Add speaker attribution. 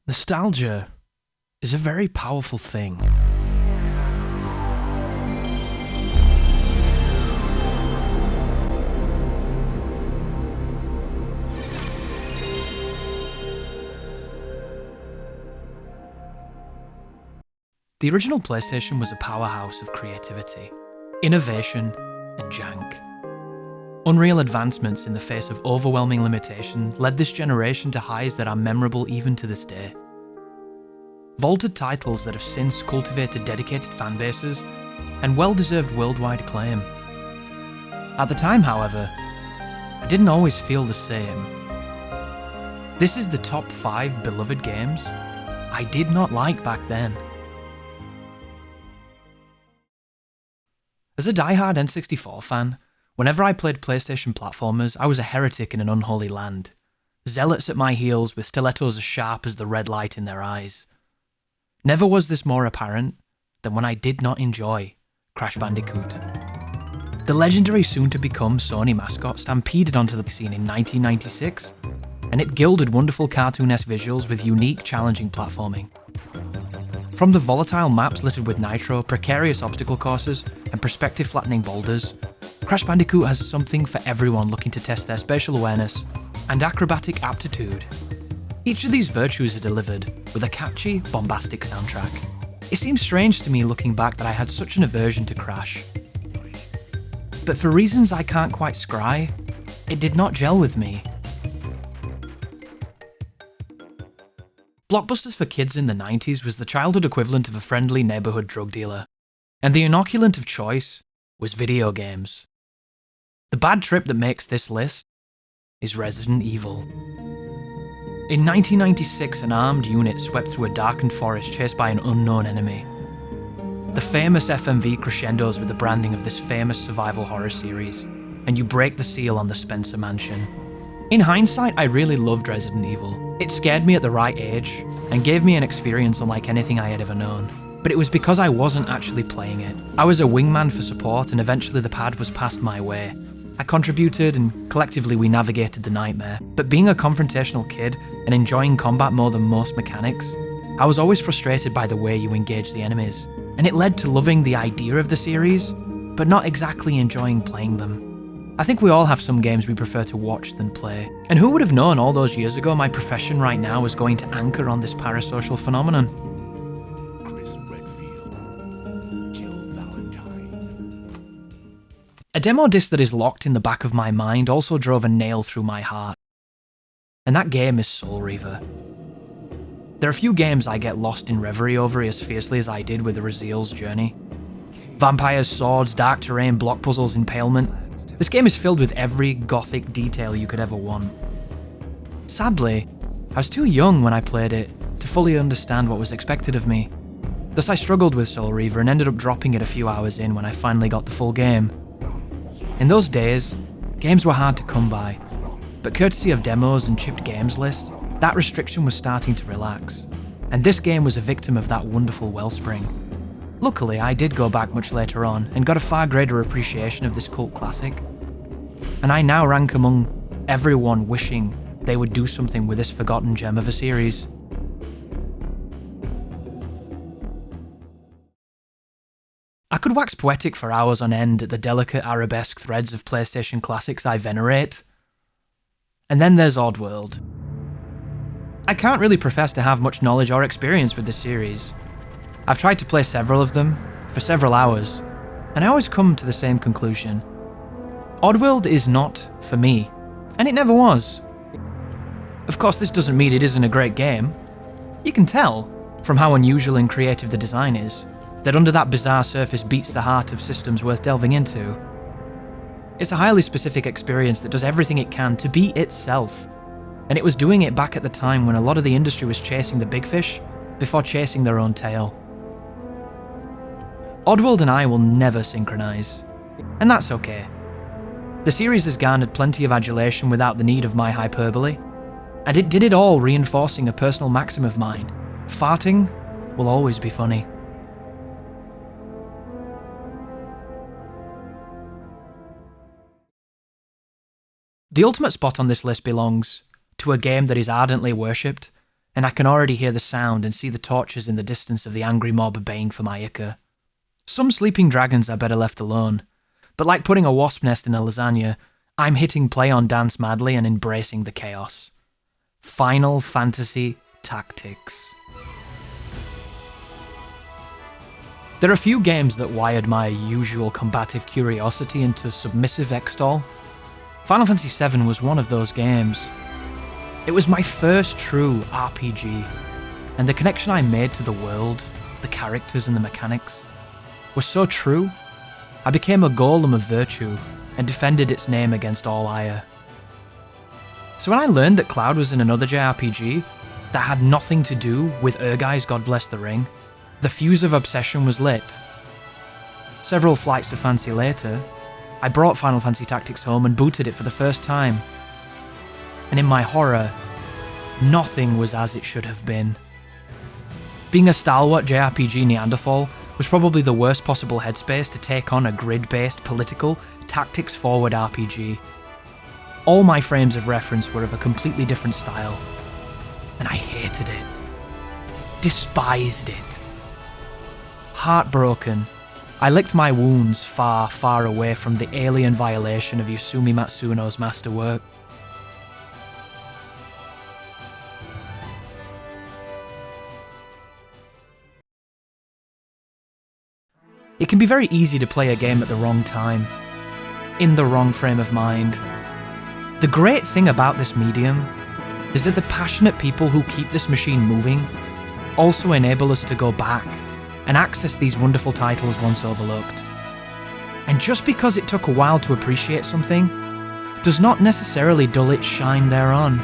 Speaker 1: Nostalgia is a very powerful thing. The original PlayStation was a powerhouse of creativity, innovation, and jank. Unreal advancements in the face of overwhelming limitation led this generation to highs that are memorable even to this day. Vaulted titles that have since cultivated dedicated fanbases and well-deserved worldwide acclaim. At the time, however, I didn't always feel the same. This is the top 5 beloved games I did not like back then. As a die-hard N64 fan, whenever I played PlayStation platformers, I was a heretic in an unholy land. Zealots at my heels with stilettos as sharp as the red light in their eyes. Never was this more apparent than when I did not enjoy Crash Bandicoot. The legendary soon-to-become Sony mascot stampeded onto the scene in 1996, and it gilded wonderful cartoon-esque visuals with unique, challenging platforming. From the volatile maps littered with nitro, precarious obstacle courses, and perspective-flattening boulders, Crash Bandicoot has something for everyone looking to test their spatial awareness and acrobatic aptitude. Each of these virtues are delivered with a catchy, bombastic soundtrack. It seems strange to me looking back that I had such an aversion to Crash. But for reasons I can't quite scry, it did not gel with me. Blockbusters for kids in the 90s was the childhood equivalent of a friendly neighbourhood drug dealer, and the inoculant of choice was video games. The bad trip that makes this list is Resident Evil. In 1996, an armed unit swept through a darkened forest chased by an unknown enemy. The famous FMV crescendos with the branding of this famous survival horror series, and you break the seal on the Spencer Mansion. In hindsight, I really loved Resident Evil. It scared me at the right age, and gave me an experience unlike anything I had ever known. But it was because I wasn't actually playing it. I was a wingman for support, and eventually the pad was passed my way. I contributed, and collectively we navigated the nightmare. But being a confrontational kid, and enjoying combat more than most mechanics, I was always frustrated by the way you engage the enemies. And it led to loving the idea of the series, but not exactly enjoying playing them. I think we all have some games we prefer to watch than play. And who would have known all those years ago my profession right now was going to anchor on this parasocial phenomenon? A demo disc that is locked in the back of my mind also drove a nail through my heart. And that game is Soul Reaver. There are few games I get lost in reverie over as fiercely as I did with Raziel's Journey. Vampires, swords, dark terrain, block puzzles, impalement. This game is filled with every gothic detail you could ever want. Sadly, I was too young when I played it to fully understand what was expected of me. Thus I struggled with Soul Reaver and ended up dropping it a few hours in when I finally got the full game. In those days, games were hard to come by, but courtesy of demos and chipped games list, that restriction was starting to relax, and this game was a victim of that wonderful wellspring. Luckily, I did go back much later on and got a far greater appreciation of this cult classic, and I now rank among everyone wishing they would do something with this forgotten gem of a series. I could wax poetic for hours on end at the delicate arabesque threads of PlayStation classics I venerate. And then there's Oddworld. I can't really profess to have much knowledge or experience with this series. I've tried to play several of them, for several hours, and I always come to the same conclusion. Oddworld is not for me, and it never was. Of course, this doesn't mean it isn't a great game. You can tell, from how unusual and creative the design is, that under that bizarre surface beats the heart of systems worth delving into. It's a highly specific experience that does everything it can to be itself, and it was doing it back at the time when a lot of the industry was chasing the big fish before chasing their own tail. Oddworld and I will never synchronize, and that's okay. The series has garnered plenty of adulation without the need of my hyperbole, and it did it all reinforcing a personal maxim of mine: farting will always be funny. The ultimate spot on this list belongs to a game that is ardently worshipped and I can already hear the sound and see the torches in the distance of the angry mob baying for my ichor. Some sleeping dragons are better left alone, but like putting a wasp nest in a lasagna, I'm hitting play on Dance Madly and embracing the chaos. Final Fantasy Tactics. There are few games that wired my usual combative curiosity into submissive extol. Final Fantasy VII was one of those games. It was my first true RPG, and the connection I made to the world, the characters and the mechanics, was so true, I became a golem of virtue and defended its name against all ire. So when I learned that Cloud was in another JRPG that had nothing to do with Urgai's God Bless the Ring, the fuse of obsession was lit. Several flights of fancy later, I brought Final Fantasy Tactics home and booted it for the first time. And in my horror, nothing was as it should have been. Being a stalwart JRPG Neanderthal was probably the worst possible headspace to take on a grid-based, political, tactics-forward RPG. All my frames of reference were of a completely different style, and I hated it. Despised it. Heartbroken, I licked my wounds far, far away from the alien violation of Yasumi Matsuno's masterwork. It can be very easy to play a game at the wrong time, in the wrong frame of mind. The great thing about this medium is that the passionate people who keep this machine moving also enable us to go back and access these wonderful titles once overlooked. And just because it took a while to appreciate something, does not necessarily dull its shine thereon.